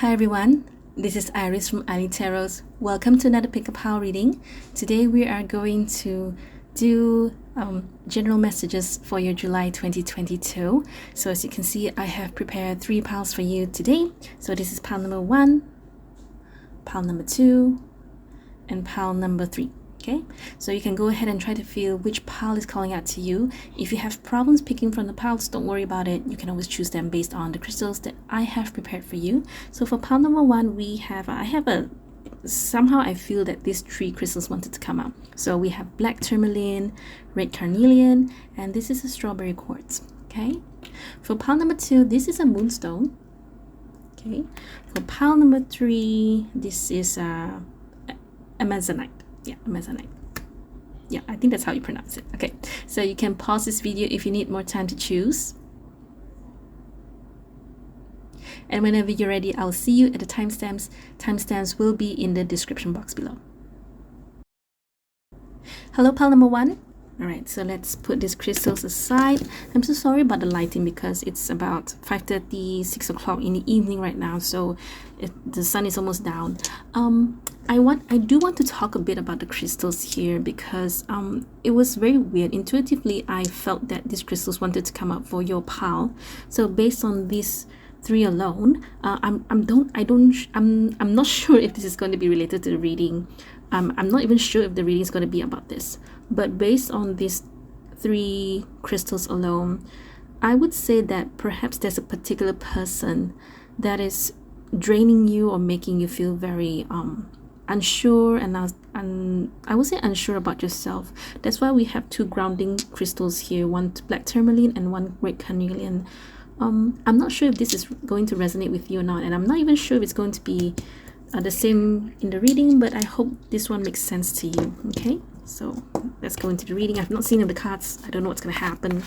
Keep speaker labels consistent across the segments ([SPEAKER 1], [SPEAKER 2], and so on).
[SPEAKER 1] Hi everyone, this is Iris from ileetarots. Welcome to another pick-up pile reading. Today we are going to do general messages for your July 2022. So as you can see, I have prepared 3 piles for you today. So this is pile number 1, pile number 2, and pile number 3. Okay, so you can go ahead and try to feel which pile is calling out to you. If you have problems picking from the piles, don't worry about it. You can always choose them based on the crystals that I have prepared for you. So for pile number 1, somehow I feel that these 3 crystals wanted to come out. So we have black tourmaline, red carnelian, and this is a strawberry quartz. Okay, for pile number 2, this is a moonstone. Okay, for pile number 3, this is a amazonite. Yeah, amazonite. Yeah, I think that's how you pronounce it. Okay, so you can pause this video if you need more time to choose. And whenever you're ready, I'll see you at the timestamps. Timestamps will be in the description box below. Hello, pile number 1. Alright, so let's put these crystals aside. I'm so sorry about the lighting because it's about 5:30, 6 o'clock in the evening right now, so the sun is almost down. I do want to talk a bit about the crystals here because it was very weird. Intuitively, I felt that these crystals wanted to come up for your pile. So based on these 3 alone, I'm not sure if this is going to be related to the reading. I'm not even sure if the reading is going to be about this. But based on these 3 crystals alone, I would say that perhaps there's a particular person that is draining you or making you feel very unsure, and I would say unsure about yourself. That's why we have 2 grounding crystals here, one black tourmaline and one red carnelian. I'm not sure if this is going to resonate with you or not, and I'm not even sure if it's going to be the same in the reading, but I hope this one makes sense to you. Okay, so let's go into the reading. I've not seen the cards. I don't know what's going to happen.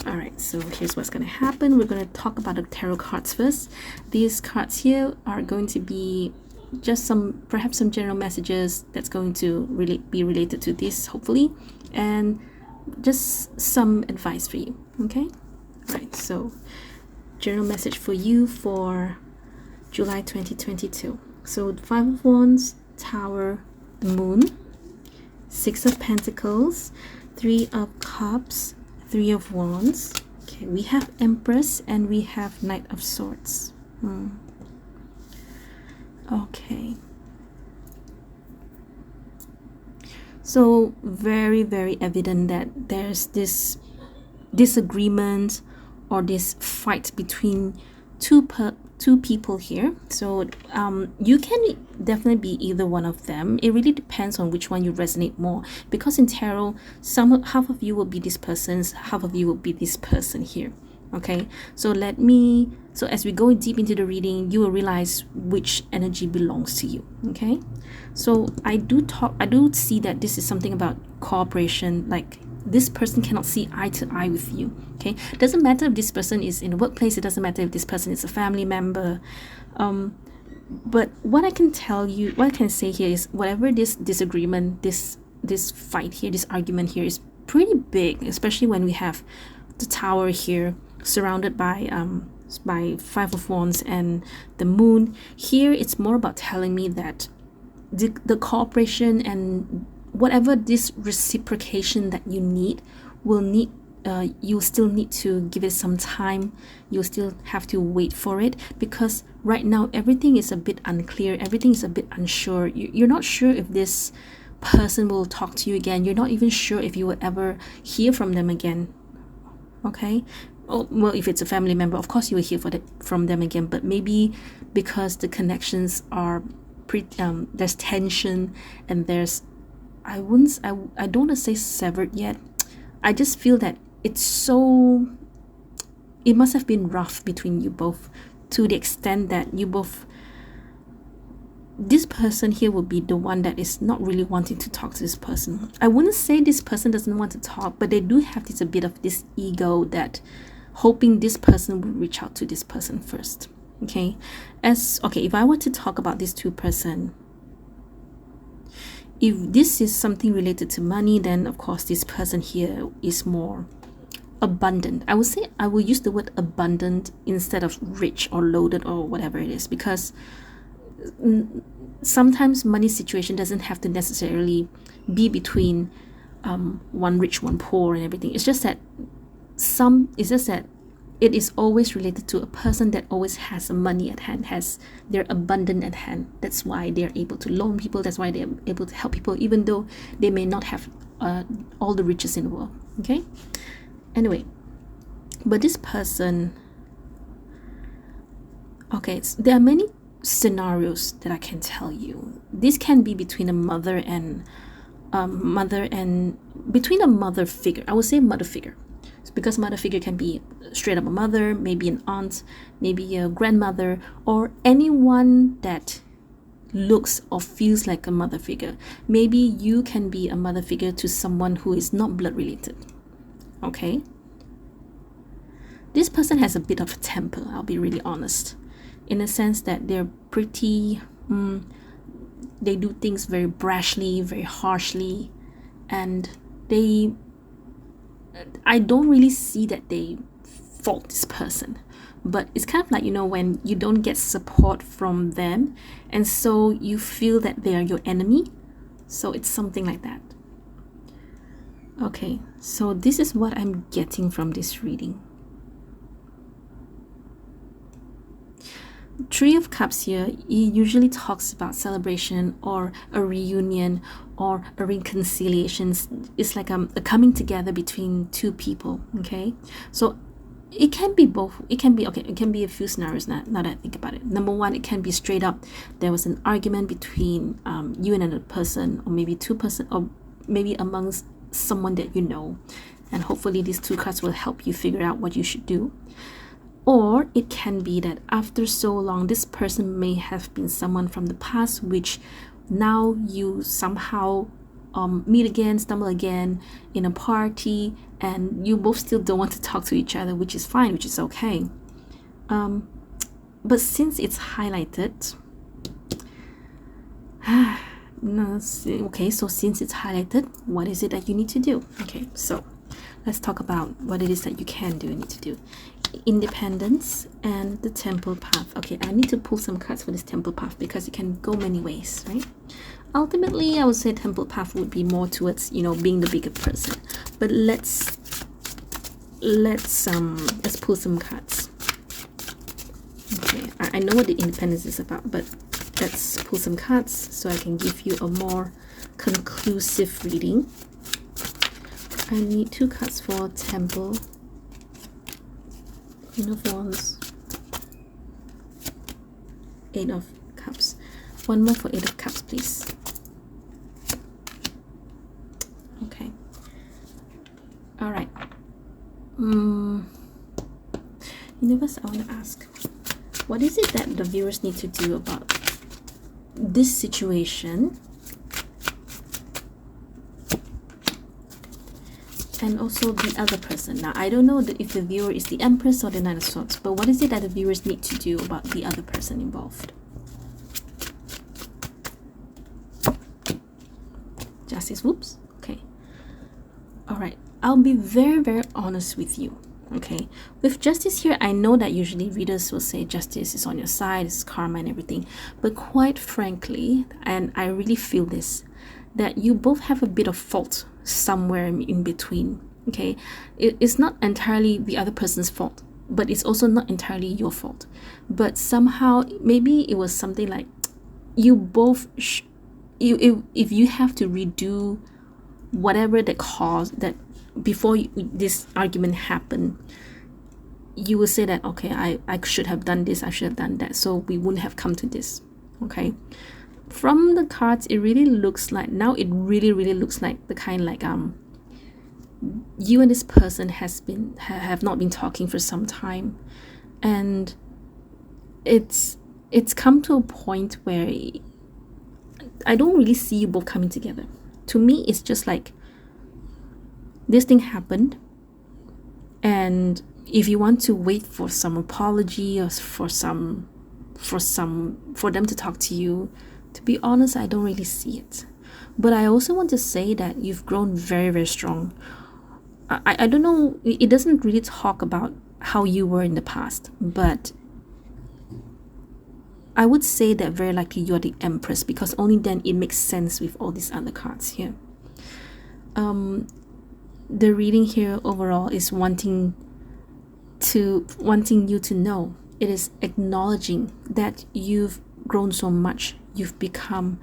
[SPEAKER 1] Alright, so here's what's going to happen. We're going to talk about the tarot cards first. These cards here are going to be just perhaps some general messages that's going to really be related to this, hopefully, and just some advice for you. Okay, right, so general message for you for July 2022. So 5 of Wands, Tower, the Moon, 6 of Pentacles, 3 of Cups, 3 of Wands. Okay, we have Empress and we have Knight of Swords. Okay, so very evident that there's this disagreement or this fight between two people here. So you can definitely be either one of them. It really depends on which one you resonate more, because in tarot, half of you will be this person's, half of you will be this person here. Okay, so as we go deep into the reading, you will realize which energy belongs to you. Okay, so I do see that this is something about cooperation. Like, this person cannot see eye to eye with you. Okay, doesn't matter if this person is in the workplace, it doesn't matter if this person is a family member, but what I can say here is, whatever this disagreement, this fight here, this argument here is pretty big, especially when we have the Tower here surrounded by 5 of Wands and the Moon. Here it's more about telling me that the cooperation and whatever this reciprocation that you need will need, you still need to give it some time. You still have to wait for it, because right now everything is a bit unclear, everything is a bit unsure. You're not sure if this person will talk to you again. You're not even sure if you will ever hear from them again. Okay, well, if it's a family member, of course you will hear from them again, but maybe because the connections are there's tension and there's, I don't want to say severed yet. I just feel that it must have been rough between you both, to the extent that this person here will be the one that is not really wanting to talk to this person. I wouldn't say this person doesn't want to talk, but they do have a bit of this ego, that hoping this person will reach out to this person first. Okay, if I were to talk about these 2 person, if this is something related to money, then of course this person here is more abundant. I would say I will use the word abundant instead of rich or loaded or whatever it is, because sometimes money situation doesn't have to necessarily be between one rich, one poor, and everything. It's just that it is always related to a person that always has money at hand, has their abundant at hand. That's why they're able to loan people. That's why they're able to help people, even though they may not have all the riches in the world. Okay. Anyway, but this person, okay, there are many scenarios that I can tell you. This can be between a mother and between a mother figure. I would say mother figure, because mother figure can be straight up a mother, maybe an aunt, maybe a grandmother, or anyone that looks or feels like a mother figure. Maybe you can be a mother figure to someone who is not blood related. Okay, this person has a bit of a temper, I'll be really honest, in a sense that they're pretty they do things very brashly, very harshly, and I don't really see that they fault this person, but it's kind of like, when you don't get support from them, and so you feel that they are your enemy. So it's something like that. Okay, so this is what I'm getting from this reading. Three of Cups here, it usually talks about celebration or a reunion or a reconciliation. It's like a coming together between two people. Okay, so it can be both. It can be a few scenarios now that I think about it. Number one, it can be straight up there was an argument between you and another person, or maybe two person, or maybe amongst someone that you know, and hopefully these two cards will help you figure out what you should do. Or it can be that after so long, this person may have been someone from the past, which now you somehow meet again, stumble again in a party, and you both still don't want to talk to each other, which is fine, which is okay. But since it's highlighted, okay, so since it's highlighted, what is it that you need to do? Okay, so let's talk about what it is that you can do and need to do. Independence and the temple path. Okay, I need to pull some cards for this temple path because it can go many ways, right? Ultimately, I would say temple path would be more towards, being the bigger person. But let's pull some cards. Okay, I know what the independence is about, but let's pull some cards so I can give you a more conclusive reading. I need 2 cards for temple. Queen of Wands, 8 of Cups. One more for 8 of Cups, please. Okay. All right. Universe, I want to ask, what is it that the viewers need to do about this situation? And also the other person. Now, I don't know if the viewer is the Empress or the Knight of Swords, but what is it that the viewers need to do about the other person involved? Justice, whoops. Okay. All right. I'll be very, very honest with you. Okay. With Justice here, I know that usually readers will say Justice is on your side, it's karma and everything. But quite frankly, and I really feel this, that you both have a bit of fault somewhere in between. Okay, it's not entirely the other person's fault, but it's also not entirely your fault. But somehow maybe it was something like you both if you have to redo whatever that caused that before this argument happened, you will say that, okay, I should have done this, I should have done that, so we wouldn't have come to this. Okay, from the cards, it really looks like really looks like the kind like you and this person have not been talking for some time, and it's come to a point where I don't really see you both coming together. To me, it's just like this thing happened, and if you want to wait for some apology or for them to talk to you, to be honest, I don't really see it. But I also want to say that you've grown very, very strong. I don't know, it doesn't really talk about how you were in the past, but I would say that very likely you're the Empress, because only then it makes sense with all these other cards here. The reading here overall is wanting you to know. It is acknowledging that you've grown so much, you've become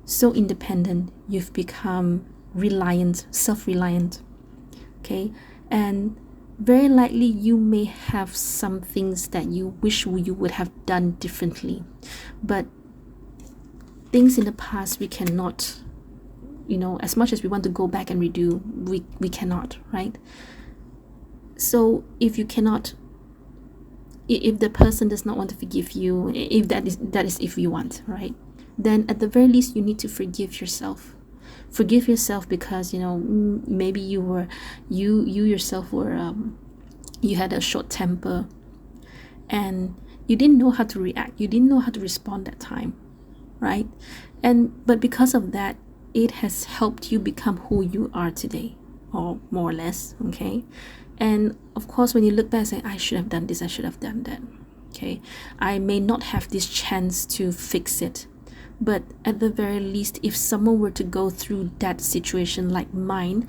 [SPEAKER 1] so independent, you've become reliant, self-reliant, okay? And very likely you may have some things that you wish you would have done differently, but things in the past we cannot, you know, as much as we want to go back and redo, we cannot, right? So if you cannot, if the person does not want to forgive you, if that is if you want, right, then at the very least you need to forgive yourself. Forgive yourself because, you know, maybe you yourself were you had a short temper and you didn't know how to react, you didn't know how to respond that time, right? But because of that, it has helped you become who you are today, or more or less, okay? And of course, when you look back and say, I should have done this, I should have done that, okay? I may not have this chance to fix it, but at the very least, if someone were to go through that situation like mine,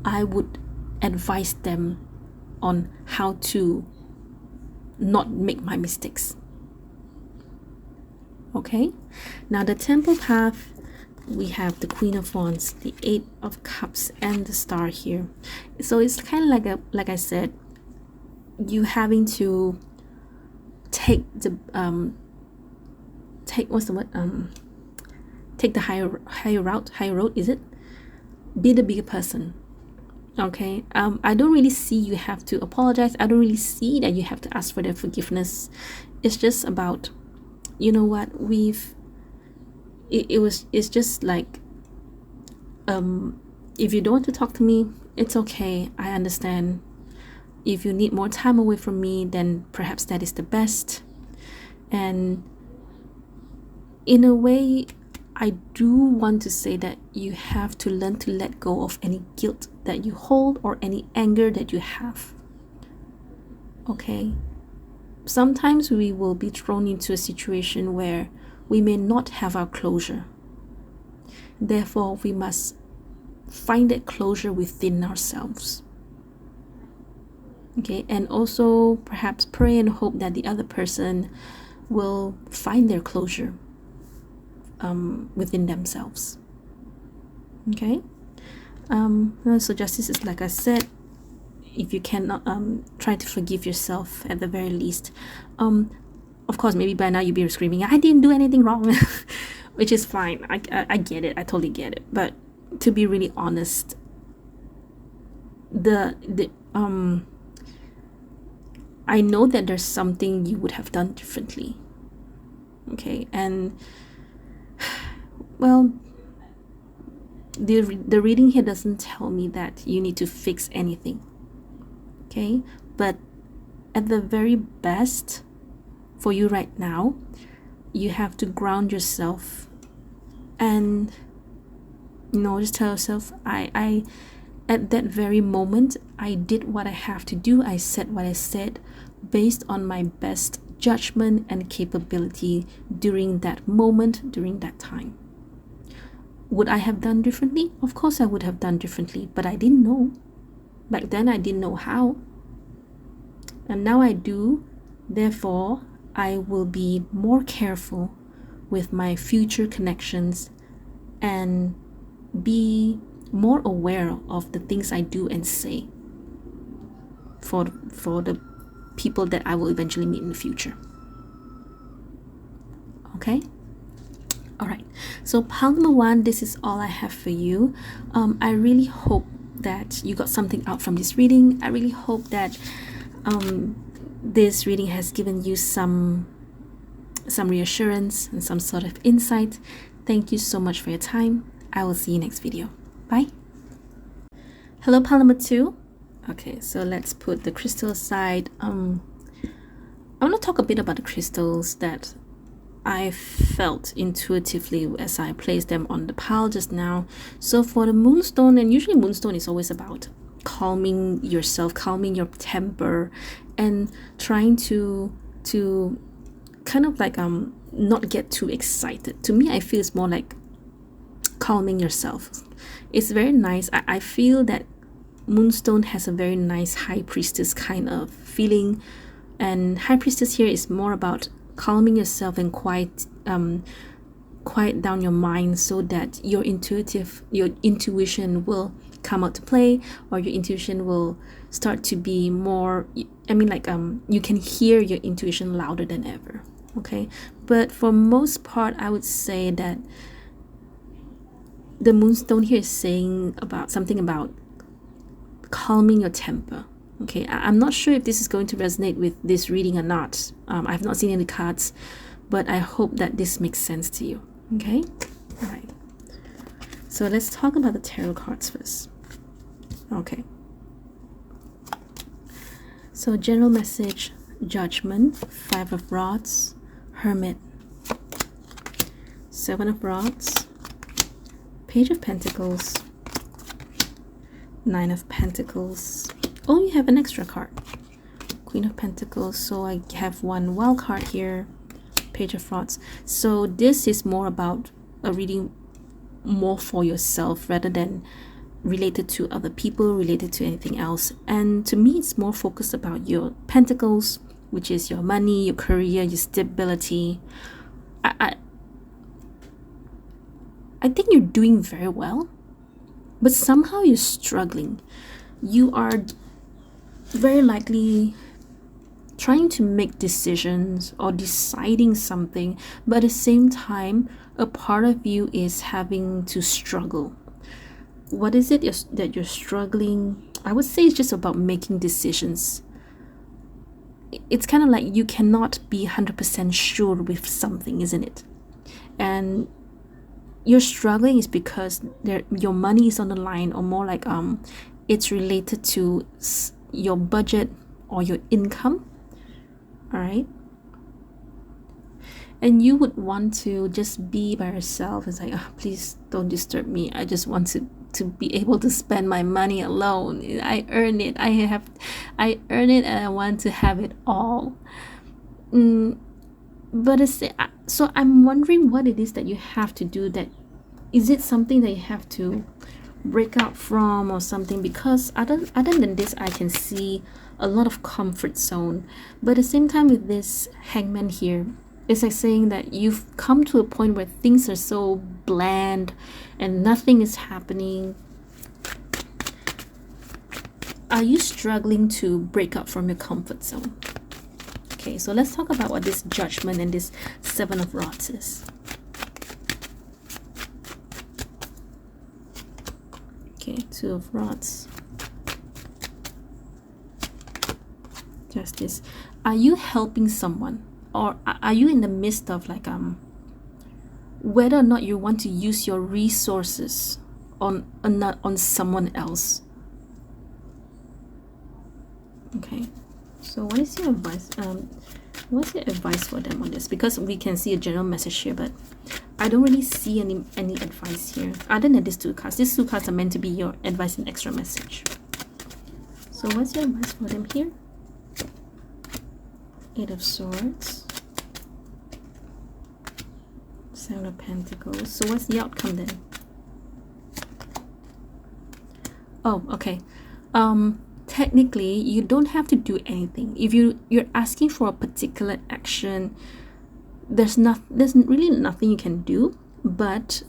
[SPEAKER 1] I would advise them on how to not make my mistakes. Okay, now the Temple path, we have the Queen of Wands, the Eight of Cups, and the Star here. So it's kind of like I said, you having to take the take the higher road, is it? Be the bigger person. Okay, I don't really see you have to apologize. I don't really see that you have to ask for their forgiveness. It's just about, you know what, it's just like, if you don't want to talk to me, it's okay, I understand. If you need more time away from me, then perhaps that is the best. And in a way, I do want to say that you have to learn to let go of any guilt that you hold or any anger that you have. Okay? Sometimes we will be thrown into a situation where we may not have our closure. Therefore, we must find that closure within ourselves. Okay? And also perhaps pray and hope that the other person will find their closure within themselves. Okay, so justice is, like I said, if you cannot, try to forgive yourself at the very least. Of course, maybe by now you'll be screaming, I didn't do anything wrong, which is fine. I get it, I totally get it. But to be really honest, I know that there's something you would have done differently. Okay, and well, the reading here doesn't tell me that you need to fix anything. Okay, but at the very best for you right now, you have to ground yourself and, you know, just tell yourself, I at that very moment, I did what I have to do, I said what I said based on my best judgment and capability during that moment, during that time. Would I have done differently? Of course I would have done differently, but I didn't know. Back then I didn't know how. And now I do. Therefore, I will be more careful with my future connections and be more aware of the things I do and say for the people that I will eventually meet in the future. Okay? Alright, so pile number 1, this is all I have for you. I really hope that you got something out from this reading. I really hope that this reading has given you some reassurance and some sort of insight. Thank you so much for your time. I will see you next video. Bye. Hello, pile number 2. Okay, so let's put the crystal aside. I want to talk a bit about the crystals that I felt intuitively as I placed them on the pile just now. So for the moonstone, and usually moonstone is always about calming yourself, calming your temper, and trying to kind of like not get too excited. To me, I feel it's more like calming yourself. It's very nice. I feel that Moonstone has a very nice High Priestess kind of feeling, and High Priestess here is more about calming yourself and quiet down your mind, so that your intuition will come out to play, or your intuition will start to be more, I mean, like you can hear your intuition louder than ever. Okay, but for most part, I would say that the Moonstone here is saying about something about calming your temper. Okay, I'm not sure if this is going to resonate with this reading or not. I've not seen any cards, but I hope that this makes sense to you. Okay, all right. So let's talk about the tarot cards first. Okay. So general message: Judgment, Five of Rods, Hermit, Seven of Rods, Page of Pentacles, Nine of Pentacles. Oh, you have an extra card. Queen of Pentacles. So I have one wild card here. Page of Rods. So this is more about a reading more for yourself rather than related to other people, related to anything else. And to me, it's more focused about your pentacles, which is your money, your career, your stability. I think you're doing very well, but somehow you're struggling. You are very likely trying to make decisions or deciding something, but at the same time, a part of you is having to struggle. What is it that you're struggling? I would say it's just about making decisions. It's kind of like you cannot be 100% sure with something, isn't it? And you're struggling is because your money is on the line, or more like it's related to your budget or your income. All right, and you would want to just be by yourself. It's like, oh, please don't disturb me. I just want to be able to spend my money alone. I earn it. I earn it, and I want to have it all. But so I'm wondering what it is that you have to do. That is it something that you have to break out from or something? Because other than this, I can see a lot of comfort zone. But at the same time, with this Hangman here, it's like saying that you've come to a point where things are so bland and nothing is happening. Are you struggling to break out from your comfort zone? Okay, so let's talk about what this Judgment and this Seven of Rods is. Okay, Two of Rods. Justice. Are you helping someone, or are you in the midst of like whether or not you want to use your resources on someone else? Okay, so what is your advice? What's your advice for them on this? Because we can see a general message here, but I don't really see any advice here other than these two cards. These two cards are meant to be your advice and extra message. So what's your advice for them here? Eight of Swords, Seven of Pentacles. So what's the outcome then? Oh, okay. Technically, you don't have to do anything. If you're asking for a particular action, there's really nothing you can do but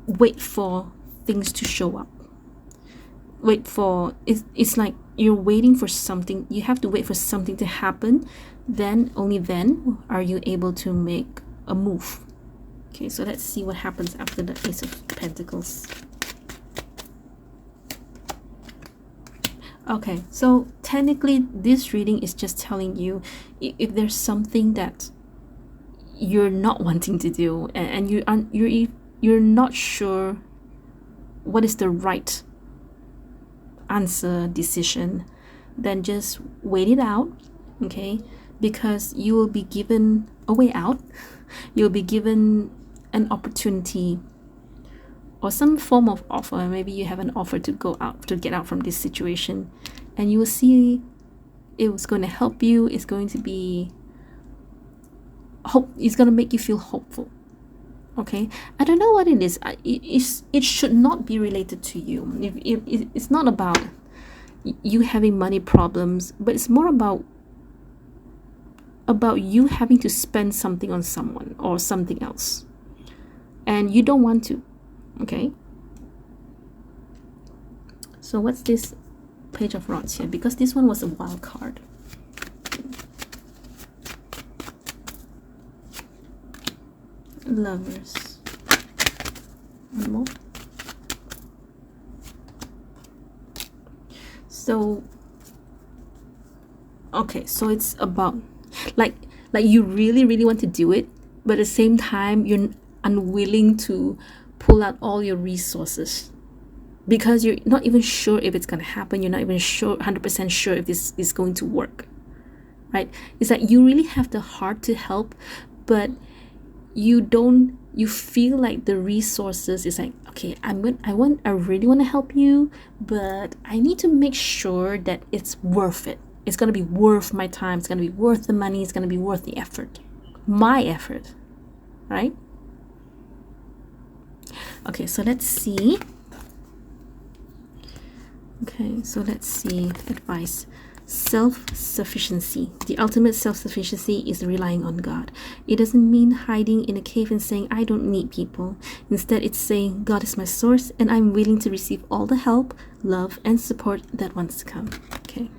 [SPEAKER 1] wait for things to show up. Wait for it's like you're waiting for something. You have to wait for something to happen. Then, only then, are you able to make a move. Okay, so let's see what happens after the Ace of Pentacles. Okay, so technically this reading is just telling you if there's something that you're not wanting to do, and you're not sure what is the right answer, decision, then just wait it out. Okay, because you will be given a way out. You'll be given an opportunity or some form of offer. Maybe you have an offer to go out, to get out from this situation, and you will see it was going to help you. It's going to be hope. It's going to make you feel hopeful. Okay, I don't know what it is. It should not be related to you. It's not about you having money problems, but it's more about you having to spend something on someone or something else, and you don't want to. Okay, so what's this Page of Rods here? Because this one was a wild card. Lovers. One more. So okay, so it's about like you really want to do it, but at the same time you're unwilling to pull out all your resources because you're not even sure if it's going to happen. You're not even sure 100% sure if this is going to work, right? It's like you really have the heart to help, but you feel like the resources is like, okay, I really want to help you, but I need to make sure that it's worth it. It's going to be worth my time. It's going to be worth the money. It's going to be worth the effort, my effort, right? Okay, so let's see. Okay, so let's see. Advice. Self-sufficiency. The ultimate self-sufficiency is relying on God. It doesn't mean hiding in a cave and saying, I don't need people. Instead, it's saying, God is my source and I'm willing to receive all the help, love, and support that wants to come. Okay,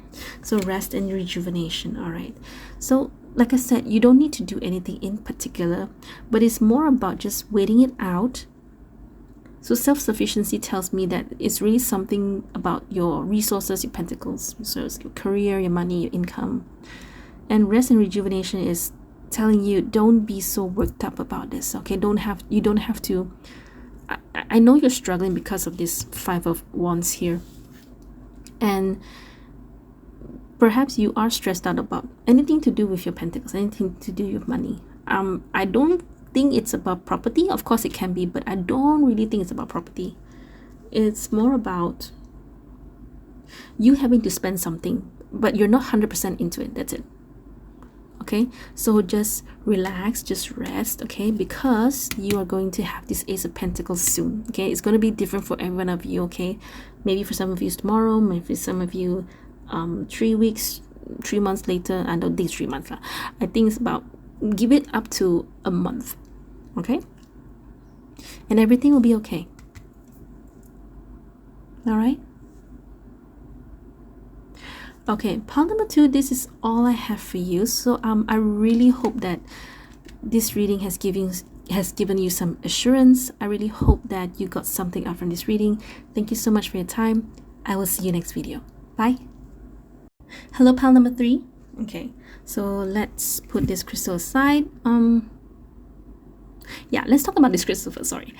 [SPEAKER 1] so rest and rejuvenation. All right. So, like I said, you don't need to do anything in particular, but it's more about just waiting it out. So self-sufficiency tells me that it's really something about your resources, your pentacles, so it's your career, your money, your income. And rest and rejuvenation is telling you, don't be so worked up about this. Okay, you don't have to. I know you're struggling because of this 5 of Wands here, and perhaps you are stressed out about anything to do with your pentacles, anything to do with money. I don't think it's about property. Of course it can be, but I don't really think it's about property. It's more about you having to spend something, but you're not 100% into it. That's it. Okay, so just relax, just rest. Okay, because you are going to have this Ace of Pentacles soon. Okay, it's going to be different for every one of you. Okay, maybe for some of you it's tomorrow, maybe for some of you 3 weeks, 3 months later. I don't think 3 months. I think it's about, give it up to a month. Okay, and everything will be okay. All right. Okay, pile number 2, this is all I have for you. So I really hope that this reading has given you some assurance. I really hope that you got something out from this reading. Thank you so much for your time. I will see you next video. Bye. Hello, pile number 3. Okay, so let's put this crystal aside. Yeah, let's talk about this crystal first. Sorry.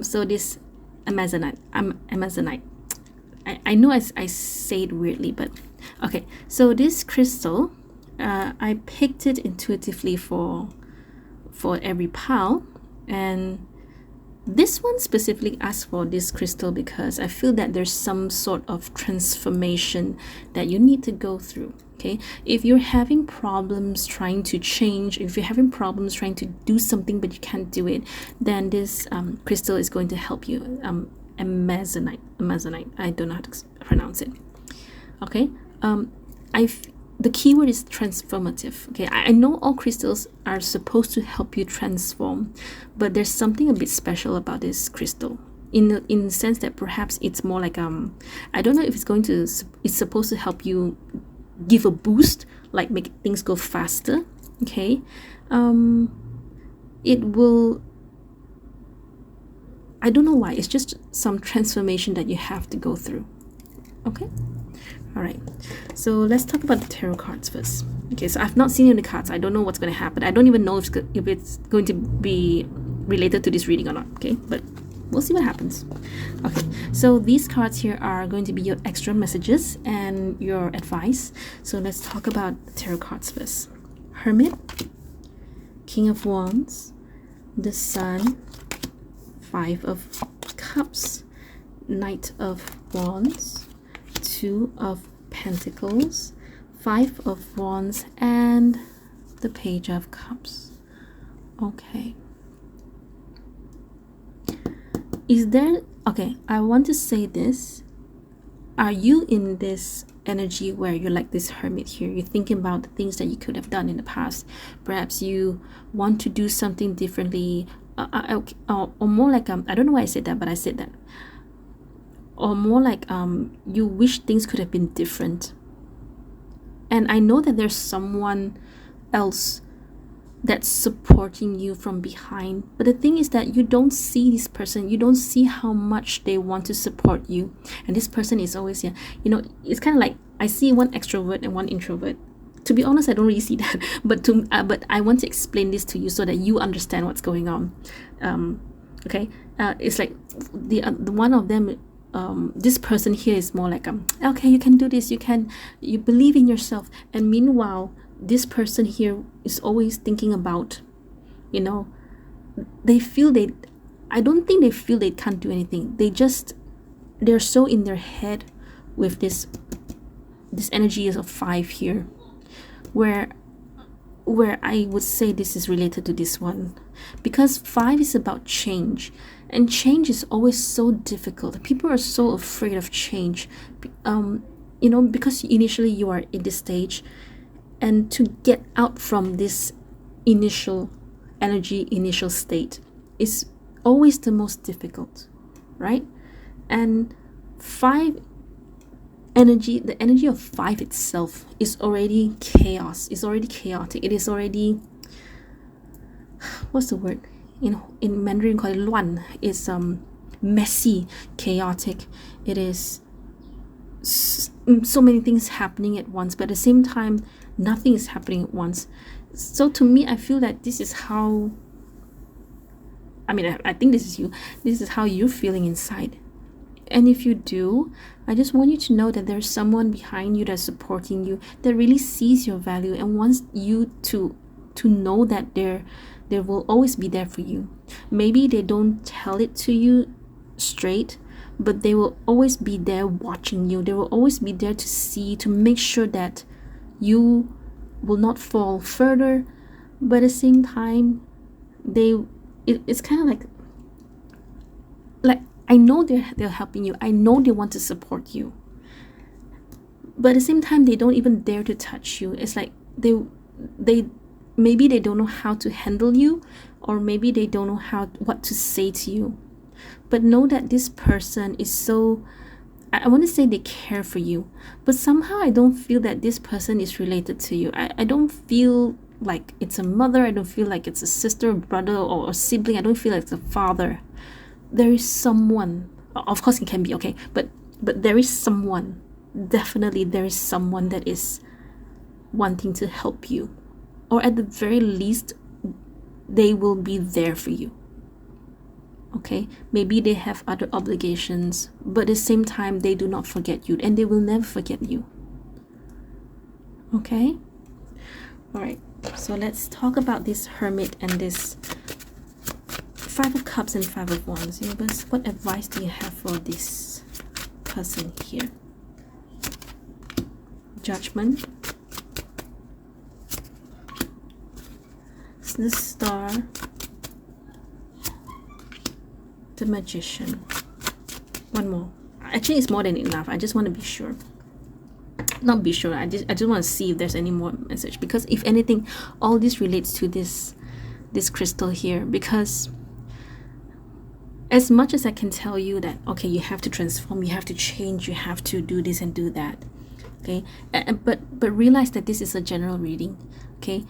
[SPEAKER 1] So this Amazonite. I know I say it weirdly, but okay. So this crystal, I picked it intuitively for every pile, and this one specifically asked for this crystal because I feel that there's some sort of transformation that you need to go through. Okay, if you're having problems trying to change, if you're having problems trying to do something but you can't do it, then this crystal is going to help you. Amazonite. I don't know how to pronounce it. Okay, the keyword is transformative. Okay, I know all crystals are supposed to help you transform, but there's something a bit special about this crystal. In the sense that perhaps it's more like I don't know if it's supposed to help you give a boost, like make things go faster. Okay, it will, I don't know why, it's just some transformation that you have to go through. Okay, all right, so let's talk about the tarot cards first. Okay, so I've not seen any cards. I don't know what's going to happen. I don't even know if it's going to be related to this reading or not. Okay, but we'll see what happens. Okay, so these cards here are going to be your extra messages and your advice. So let's talk about the tarot cards first. Hermit, King of Wands, the Sun, 5 of Cups, Knight of Wands, Two of Pentacles, Five of Wands, and the Page of Cups. Okay. Is there, okay, I want to say this. Are you in this energy where you're like this hermit here? You're thinking about the things that you could have done in the past. Perhaps you want to do something differently, or more like, I don't know why I said that, but I said that. Or more like you wish things could have been different. And I know that there's someone else that's supporting you from behind, but the thing is that you don't see this person. You don't see how much they want to support you, and this person is always here. You know, it's kind of like I see one extrovert and one introvert. To be honest, I don't really see that, but I want to explain this to you so that you understand what's going on. Okay, it's like the one of them, this person here is more like okay, you can do this, you believe in yourself, and meanwhile this person here is always thinking about, you know, I don't think they feel they can't do anything. They're so in their head with this energy of 5 here, where I would say this is related to this one, because 5 is about change, and change is always so difficult. People are so afraid of change, you know, because initially you are in this stage, and to get out from this initial energy, initial state is always the most difficult, right? And 5 energy, the energy of 5 itself is already chaos, is already chaotic. It is already, what's the word? In Mandarin called 乱, is messy, chaotic. It is so many things happening at once, but at the same time nothing is happening at once. So to me, I feel that this is how, I mean, I think this is how you're feeling inside. And if you do, I just want you to know that there's someone behind you that's supporting you, that really sees your value and wants you to know that they will always be there for you. Maybe they don't tell it to you straight, but they will always be there watching you. They will always be there to see, to make sure that you will not fall further. But at the same time, it's kind of like I know they're helping you. I know they want to support you. But at the same time, they don't even dare to touch you. It's like they maybe they don't know how to handle you, or maybe they don't know what to say to you. But know that this person is so, I want to say they care for you, but somehow I don't feel that this person is related to you. I don't feel like it's a mother. I don't feel like it's a sister, brother, or a sibling. I don't feel like it's a father. There is someone, of course it can be, okay, but there is someone, definitely there is someone that is wanting to help you, or at the very least they will be there for you. Okay, maybe they have other obligations, but at the same time they do not forget you, and they will never forget you. Okay, all right, so let's talk about this hermit and this 5 of Cups and 5 of Wands. Universe, what advice do you have for this person here? Judgment, the Star, the Magician. One more. Actually, it's more than enough. I just want to be sure. Not be sure. I just want to see if there's any more message, because if anything, all this relates to this crystal here. Because as much as I can tell you that, okay, you have to transform, you have to change, you have to do this and do that, okay, but realize that this is a general reading, okay.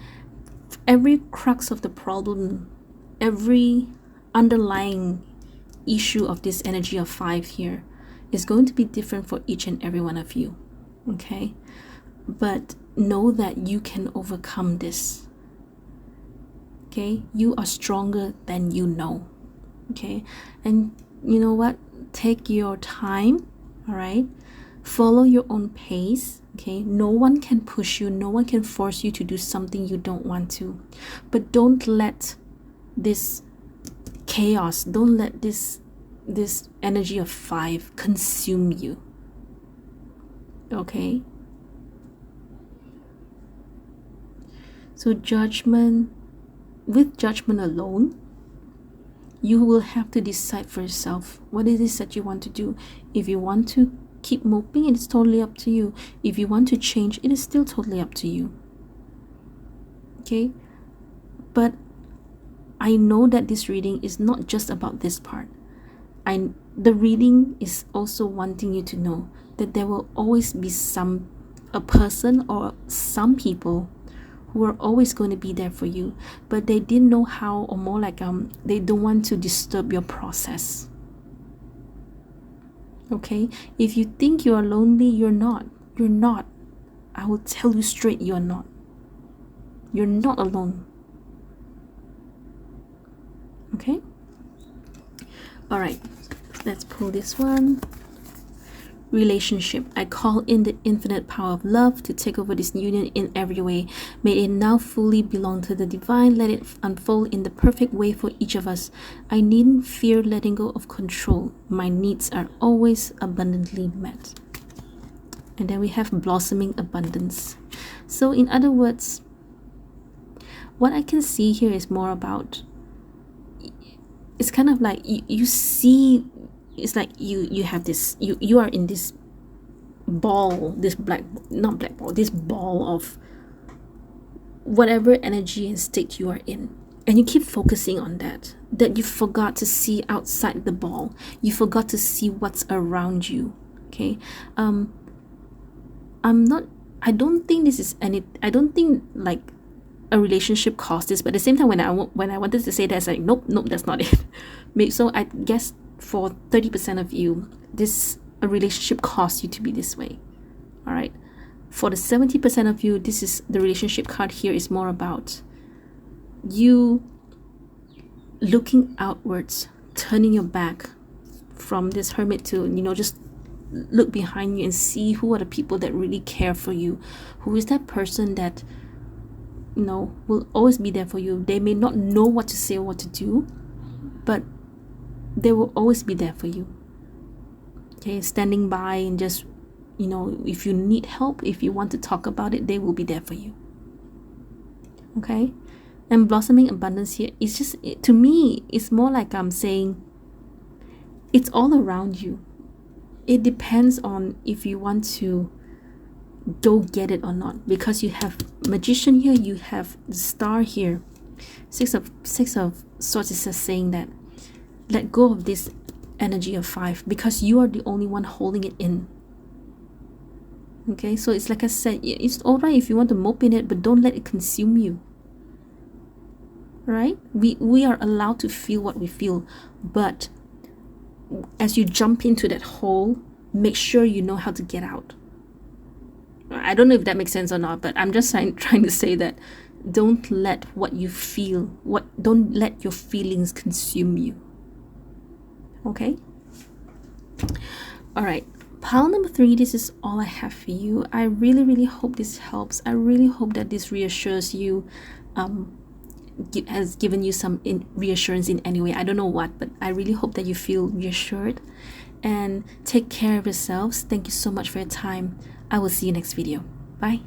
[SPEAKER 1] Every crux of the problem, every underlying issue of this energy of 5 here is going to be different for each and every one of you, okay. But know that you can overcome this, okay. You are stronger than you know, okay. And you know what, take your time, all right, follow your own pace, okay. No one can push you, no one can force you to do something you don't want to, but don't let this chaos, don't let this this energy of 5 consume you. Okay? So judgment, with judgment alone, you will have to decide for yourself what it is that you want to do. If you want to keep moping, it's totally up to you. If you want to change, it is still totally up to you. Okay? But I know that this reading is not just about this part. The reading is also wanting you to know that there will always be a person or some people who are always going to be there for you, but they didn't know how, or more like they don't want to disturb your process. Okay? If you think you are lonely, you're not. You're not. I will tell you straight, you're not. You're not alone. Okay? Alright, let's pull this one. Relationship. I call in the infinite power of love to take over this union in every way. May it now fully belong to the divine. Let it unfold in the perfect way for each of us. I needn't fear letting go of control. My needs are always abundantly met. And then we have blossoming abundance. So in other words, what I can see here is more about, it's kind of like you see, it's like you have this, you are in this ball, this this ball of whatever energy and state you are in, and you keep focusing on that you forgot to see outside the ball. You forgot to see what's around you. Okay? I don't think this is I don't think like a relationship caused this, but at the same time, when I wanted to say that, it's like nope, that's not it. So I guess for 30% of you, a relationship caused you to be this way. All right. For the 70% of you, this is the relationship card here is more about you looking outwards, turning your back from this hermit to, just look behind you and see who are the people that really care for you. Who is that person that will always be there for you. They may not know what to say or what to do, but they will always be there for you. Okay, standing by and just, if you need help, if you want to talk about it, they will be there for you. Okay, and blossoming abundance here is just, to me, it's more like I'm saying it's all around you. It depends on if you want to go get it or not, because you have magician here, you have the star here. Six of Swords is just saying that let go of this energy of 5, because you are the only one holding it in. Okay, so it's like I said, it's all right if you want to mope in it, but don't let it consume you. Right? We are allowed to feel what we feel, but as you jump into that hole, make sure you know how to get out. I don't know if that makes sense or not, but I'm just trying to say that don't let what you feel, don't let your feelings consume you. Okay? All right. Pile number 3, this is all I have for you. I really, really hope this helps. I really hope that this reassures you, has given you some reassurance in any way. I don't know what, but I really hope that you feel reassured. And take care of yourselves. Thank you so much for your time. I will see you next video. Bye.